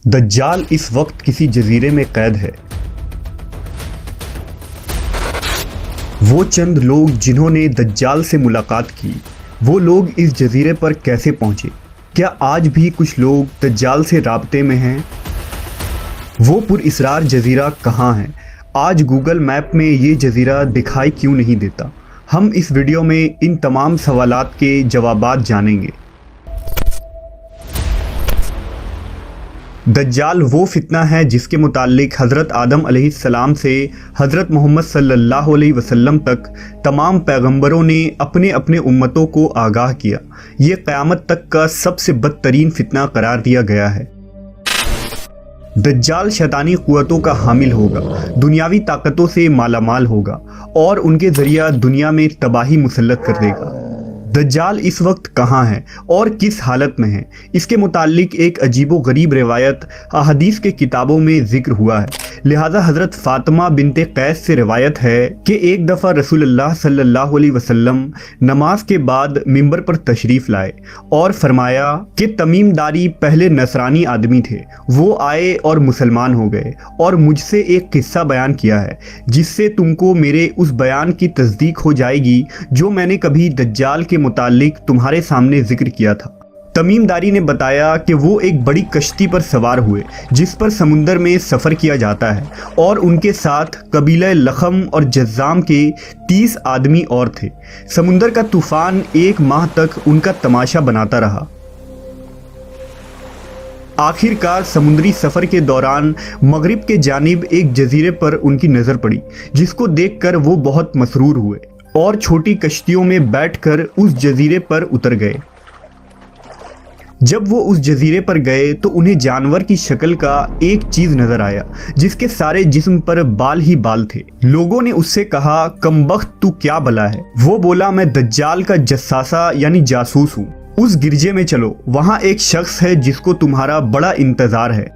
दज्जाल इस वक्त किसी जजीरे में कैद है। वो चंद लोग जिन्होंने दज्जाल से मुलाकात की, वो लोग इस जजीरे पर कैसे पहुंचे? क्या आज भी कुछ लोग दज्जाल से राब्ते में हैं? वो पुरइसरार जजीरा कहाँ है? आज गूगल मैप में ये जजीरा दिखाई क्यों नहीं देता? हम इस वीडियो में इन तमाम सवालात के जवाबात जानेंगे। दज्जाल वो फितना है जिसके मुताल्लिक हज़रत आदम अलैहिस्सलाम से हज़रत मोहम्मद सल्लल्लाहु अलैहि वसल्लम तक तमाम पैगंबरों ने अपने अपने उम्मतों को आगाह किया। ये क़यामत तक का सबसे बदतरीन फितना करार दिया गया है। दज्जाल शैतानी क़ुव्वतों का हामिल होगा, दुनियावी ताकतों से मालामाल होगा और उनके ज़रिया दुनिया में तबाही मुसल्लत कर देगा। दज्जाल इस वक्त कहाँ है और किस हालत में है? इसके मुताल्लिक एक अजीबो गरीब रिवायत अहदीस के किताबों में जिक्र हुआ है। लिहाजा हज़रत फ़ातिमा बिनते कैस से रिवायत है कि एक दफ़ा रसूलुल्लाह सल्लल्लाहु अलैहि वसल्लम नमाज के बाद मिंबर पर तशरीफ़ लाए और फरमाया कि तमीमदारी पहले नसरानी आदमी थे, वो आए और मुसलमान हो गए और मुझसे एक किस्सा बयान किया है जिससे तुमको मेरे उस बयान की तस्दीक हो जाएगी जो मैंने कभी दज्जाल के मुताल्लिक तुम्हारे सामने जिक्र किया था। तमीमदारी ने बताया कि वो एक बड़ी कश्ती पर सवार हुए जिस पर समुंदर में सफ़र किया जाता है और उनके साथ कबीला लखम और जज़्ज़ाम के 30 आदमी और थे। समुंदर का तूफ़ान 1 माह तक उनका तमाशा बनाता रहा। आखिरकार समुद्री सफ़र के दौरान मगरिब के जानिब एक जजीरे पर उनकी नज़र पड़ी जिसको देखकर वो बहुत मसरूर हुए और छोटी कश्तियों में बैठकर उस जजीरे पर उतर गए। जब वो उस जजीरे पर गए तो उन्हें जानवर की शक्ल का एक चीज नजर आया जिसके सारे जिस्म पर बाल ही बाल थे। लोगों ने उससे कहा, कमबख्त तू क्या बला है? वो बोला, मैं दज्जाल का जस्सासा यानी जासूस हूँ। उस गिरजे में चलो, वहाँ एक शख्स है जिसको तुम्हारा बड़ा इंतजार है।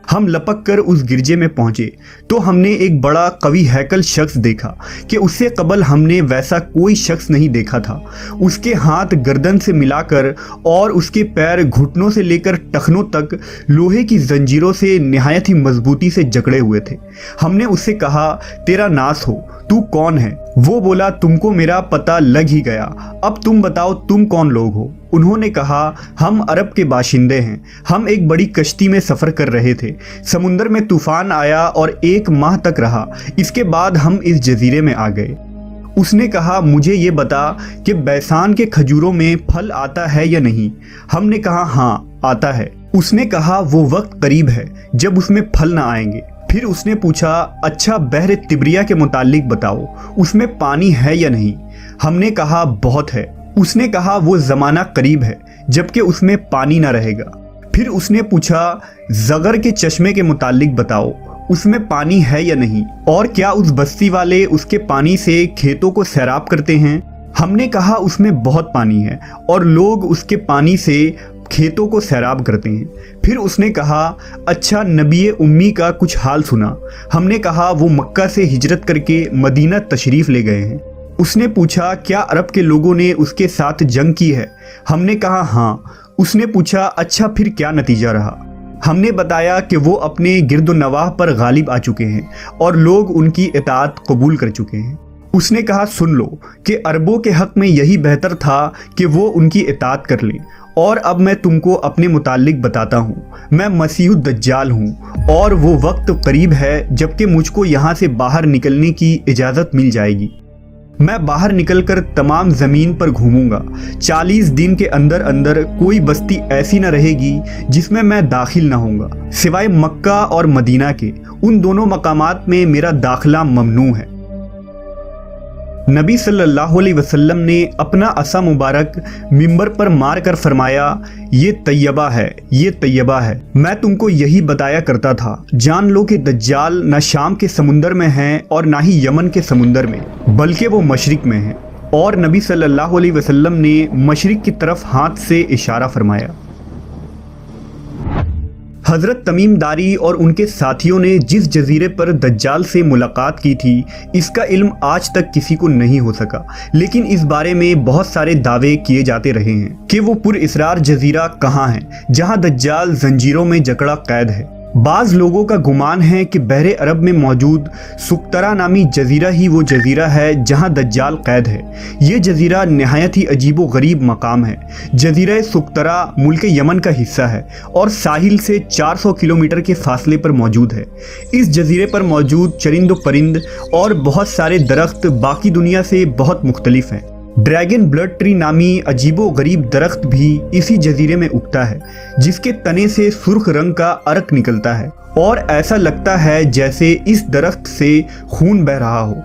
हम लपक कर उस गिरजे में पहुंचे तो हमने एक बड़ा कवी हैकल शख्स देखा कि उससे कबल हमने वैसा कोई शख्स नहीं देखा था। उसके हाथ गर्दन से मिलाकर और उसके पैर घुटनों से लेकर टखनों तक लोहे की जंजीरों से निहायत ही मजबूती से जकड़े हुए थे। हमने उससे कहा, तेरा नास हो, तू कौन है? वो बोला, तुमको मेरा पता लग ही गया, अब तुम बताओ तुम कौन लोग हो? उन्होंने कहा, हम अरब के बाशिंदे हैं। हम एक बड़ी कश्ती में सफ़र कर रहे थे। समुंदर में तूफ़ान आया और 1 माह तक रहा। इसके बाद हम इस जजीरे में आ गए। उसने कहा, मुझे ये बता कि बैसान के खजूरों में फल आता है या नहीं? हमने कहा, हाँ आता है। उसने कहा, वो वक्त करीब है जब उसमें फल ना आएंगे। फिर उसने पूछा, अच्छा बहर तिब्रिया के मुतालिक बताओ, उसमें पानी है या नहीं? हमने कहा, बहुत है। उसने कहा, वो ज़माना करीब है जबकि उसमें पानी ना रहेगा। फिर उसने पूछा, ज़गर के चश्मे के मुतालिक बताओ, उसमें पानी है या नहीं? और क्या उस बस्ती वाले उसके पानी से खेतों को सैराब करते हैं? हमने कहा, उसमें बहुत पानी है और लोग उसके पानी से खेतों को सैराब करते हैं। फिर उसने कहा, अच्छा नबी उम्मी का कुछ हाल सुना? हमने कहा, वो मक्का से हिजरत करके मदीना तशरीफ़ ले गए हैं। उसने पूछा, क्या अरब के लोगों ने उसके साथ जंग की है? हमने कहा, हाँ। उसने पूछा, अच्छा फिर क्या नतीजा रहा? हमने बताया कि वो अपने गिरदोनवाह पर गालिब आ चुके हैं और लोग उनकी इताअत कबूल कर चुके हैं। उसने कहा, सुन लो कि अरबों के हक़ में यही बेहतर था कि वो उनकी इताअत कर लें। और अब मैं तुमको अपने मुताल्लिक बताता हूँ। मैं मसीह दज्जाल हूँ और वो वक्त करीब है जबकि मुझको यहाँ से बाहर निकलने की इजाज़त मिल जाएगी। मैं बाहर निकलकर तमाम ज़मीन पर घूमूंगा। 40 दिन के अंदर अंदर कोई बस्ती ऐसी न रहेगी जिसमें मैं दाखिल न होऊंगा, सिवाय मक्का और मदीना के। उन दोनों मकामात में मेरा दाखिला ममनू है। नबी सल्लल्लाहु अलैहि वसल्लम ने अपना असा मुबारक मिंबर पर मार कर फरमाया, ये तैयबा है, ये तैयबा है। मैं तुमको यही बताया करता था। जान लो कि दज्जाल न शाम के समुंदर में है और ना ही यमन के समुंदर में, बल्कि वो मशरिक में है। और नबी सल्लल्लाहु अलैहि वसल्लम ने मशरिक की तरफ हाथ से इशारा फरमाया। हजरत तमीम दारी और उनके साथियों ने जिस जजीरे पर दज्जाल से मुलाकात की थी, इसका इल्म आज तक किसी को नहीं हो सका, लेकिन इस बारे में बहुत सारे दावे किए जाते रहे हैं कि वो पुरइसरार जजीरा कहाँ है जहाँ दज्जाल जंजीरों में जकड़ा कैद है। बाज़ लोगों का गुमान है कि बहरे अरब में मौजूद सुक्तरा नामी जजीरा ही वो जजीरा है जहां दज्जाल कैद है। ये जजीरा नहायत ही अजीबो गरीब मकाम है। जजीरा सुक्तरा मुल्क यमन का हिस्सा है और साहिल से 400 किलोमीटर के फासले पर मौजूद है। इस जजीरे पर मौजूद चरिंद परिंद और बहुत सारे दरख्त बाकी दुनिया से बहुत मुख्तलिफ हैं। ड्रैगन ब्लड ट्री नामी अजीबो गरीब दरख्त भी इसी जजीरे में उगता है, जिसके तने से सुर्ख रंग का अर्क निकलता है और ऐसा लगता है जैसे इस दरख्त से खून बह रहा हो।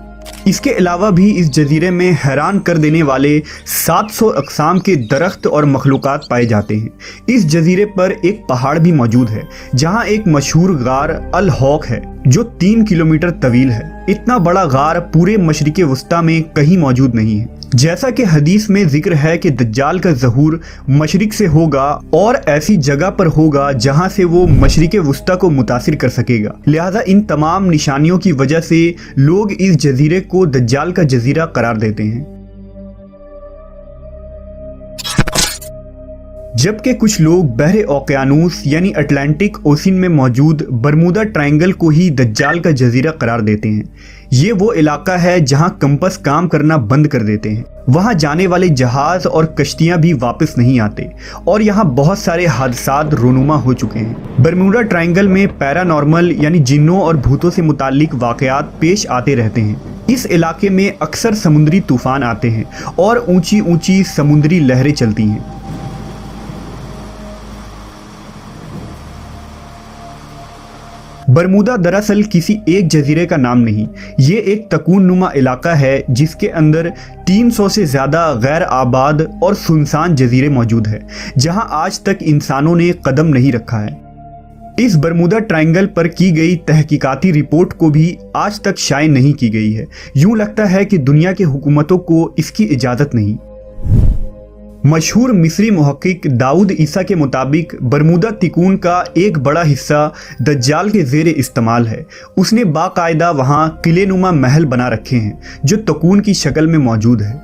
इसके अलावा भी इस जजीरे में हैरान कर देने वाले 700 अक़साम के दरख्त और मखलूक़ात पाए जाते हैं। इस जजीरे पर एक पहाड़ भी मौजूद है जहां एक मशहूर गार अल हौक है जो 3 किलोमीटर तवील है। इतना बड़ा गार पूरे मशरिक़ वस्ता में कहीं मौजूद नहीं है। जैसा कि हदीस में जिक्र है कि दज्जाल का ज़हूर मशरिक से होगा और ऐसी जगह पर होगा जहां से वो मशरिक़ वस्ता को मुतासिर कर सकेगा। लिहाजा इन तमाम निशानियों की वजह से लोग इस जजीरे को दज्जाल का जजीरा करार देते हैं। जबकि कुछ लोग बहरे ओकियानूस यानी अटलांटिक ओशन में मौजूद बरमूदा ट्रायंगल को ही दज्जाल का जजीरा करार देते हैं। ये वो इलाका है जहां कंपस काम करना बंद कर देते हैं। वहां जाने वाले जहाज और कश्तियां भी वापस नहीं आते और यहां बहुत सारे हादसात रोनुमा हो चुके हैं। बरमूडा ट्रायंगल में पैरानॉर्मल यानी जिन्नों और भूतों से मुताल्लिक वाकयात पेश आते रहते हैं। इस इलाके में अक्सर समुद्री तूफान आते हैं और ऊंची ऊंची समुद्री लहरें चलती हैं। बरमूदा दरअसल किसी एक जजीरे का नाम नहीं, ये एक तकून नुमा इलाका है जिसके अंदर 300 से ज़्यादा गैर आबाद और सुनसान जजीरे मौजूद है जहां आज तक इंसानों ने कदम नहीं रखा है। इस बरमूदा ट्रायंगल पर की गई तहकीकाती रिपोर्ट को भी आज तक शाये नहीं की गई है। यूं लगता है कि दुनिया की हुकूमतों को इसकी इजाज़त नहीं। मशहूर मिस्री मुहक्किक दाऊद ईसा के मुताबिक बरमूदा तिकून का एक बड़ा हिस्सा दज्जाल के ज़ेरे इस्तेमाल है। उसने बाकायदा वहाँ किले नुमा महल बना रखे हैं जो तकून की शक्ल में मौजूद है।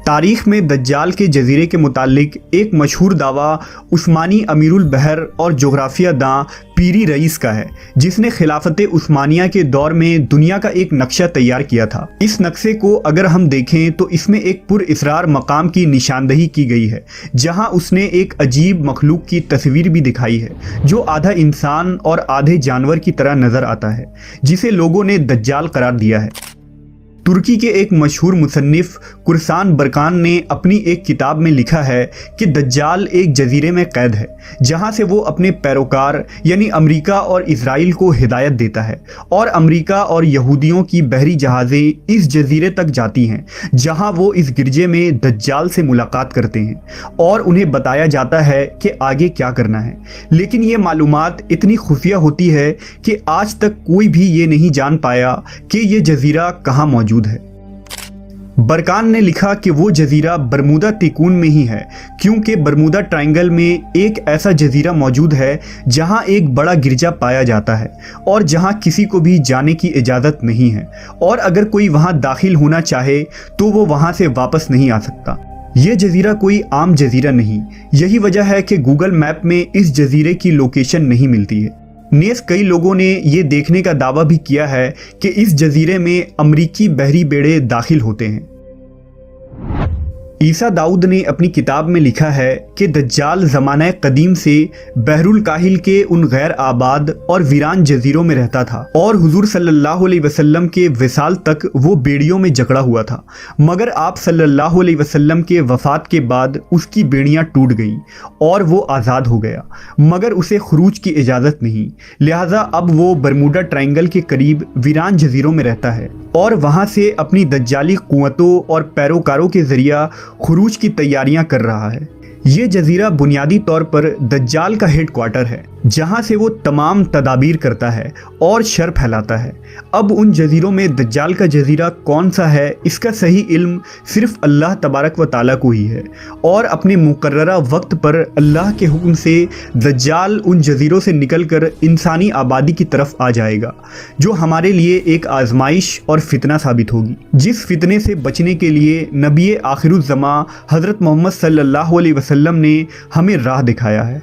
तारीख में दज्जाल के जजीरे के मुतालिक एक मशहूर दावा उस्मानी अमीरुल बहर और जोग्राफिया दां पीरी रईस का है, जिसने खिलाफत उस्मानिया के दौर में दुनिया का एक नक्शा तैयार किया था। इस नक्शे को अगर हम देखें तो इसमें एक पुरइसरार मकाम की निशानदही की गई है जहां उसने एक अजीब मखलूक की तस्वीर भी दिखाई है जो आधा इंसान और आधे जानवर की तरह नजर आता है, जिसे लोगों ने दज्जाल करार दिया है। तुर्की के एक मशहूर मुसन्निफ कुरसान बरकान ने अपनी एक किताब में लिखा है कि दज्जाल एक जजीरे में कैद है जहां से वो अपने पैरोकार यानी अमेरिका और इजराइल को हिदायत देता है और अमेरिका और यहूदियों की बहरी जहाज़ें इस जजीरे तक जाती हैं जहां वो इस गिरजे में दज्जाल से मुलाकात करते हैं और उन्हें बताया जाता है कि आगे क्या करना है। लेकिन ये मालूमात इतनी खुफिया होती है कि आज तक कोई भी ये नहीं जान पाया कि ये जजीरा कहाँ मौजूद है। बरकान ने लिखा कि वो जजीरा बरमूदा तिकून में ही है क्योंकि बरमूदा ट्रायंगल में एक ऐसा जजीरा मौजूद है जहां एक बड़ा गिरजा पाया जाता है और जहां किसी को भी जाने की इजाज़त नहीं है और अगर कोई वहां दाखिल होना चाहे तो वो वहां से वापस नहीं आ सकता। ये जजीरा कोई आम जजीरा नहीं। यही वजह है कि गूगल मैप में इस जजीरे की लोकेशन नहीं मिलती है। नेस कई लोगों ने ये देखने का दावा भी किया है कि इस जजीरे में अमरीकी बहरी बेड़े दाखिल होते हैं। ईसा दाऊद ने अपनी किताब में लिखा है कि दज्जाल ज़माना कदीम से बहरुल काहिल के उन गैर आबाद और वीरान जजीरों में रहता था और हुजूर सल्लल्लाहु अलैहि वसल्लम के विसाल तक वो बेड़ियों में जकड़ा हुआ था, मगर आप सल्लल्लाहु अलैहि वसल्लम के वफ़ात के बाद उसकी बेड़ियां टूट गईं और वो आज़ाद हो गया, मगर उसे खुरूज की इजाज़त नहीं। लिहाजा अब वो बरमूडा ट्रायंगल के करीब वीरान जजीरों में रहता है और वहाँ से अपनी दज्जाली कुव्वतों और पैरोकारों के ज़रिया खुरूज की तैयारियां कर रहा है। ये जजीरा बुनियादी तौर पर दज्जाल का हेड क्वार्टर है। जहां से वो तमाम तदाबीर करता है और शर फैलाता है। अब उन जजीरों में दज्जाल का जजीरा कौन सा है, इसका सही इल्म सिर्फ अल्लाह तबारक व ताला को ही है, और अपने मुकर्ररा वक्त पर अल्लाह के हुक्म से दज्जाल उन जजीरों से निकलकर इंसानी आबादी की तरफ आ जाएगा, जो हमारे लिए एक आजमाइश और फितना साबित होगी, जिस फितने से बचने के लिए नबी आखिरुज़्ज़मा हज़रत मोहम्मद सल्लल्लाहु अलैहि वसल्लम ने हमें राह दिखाया है।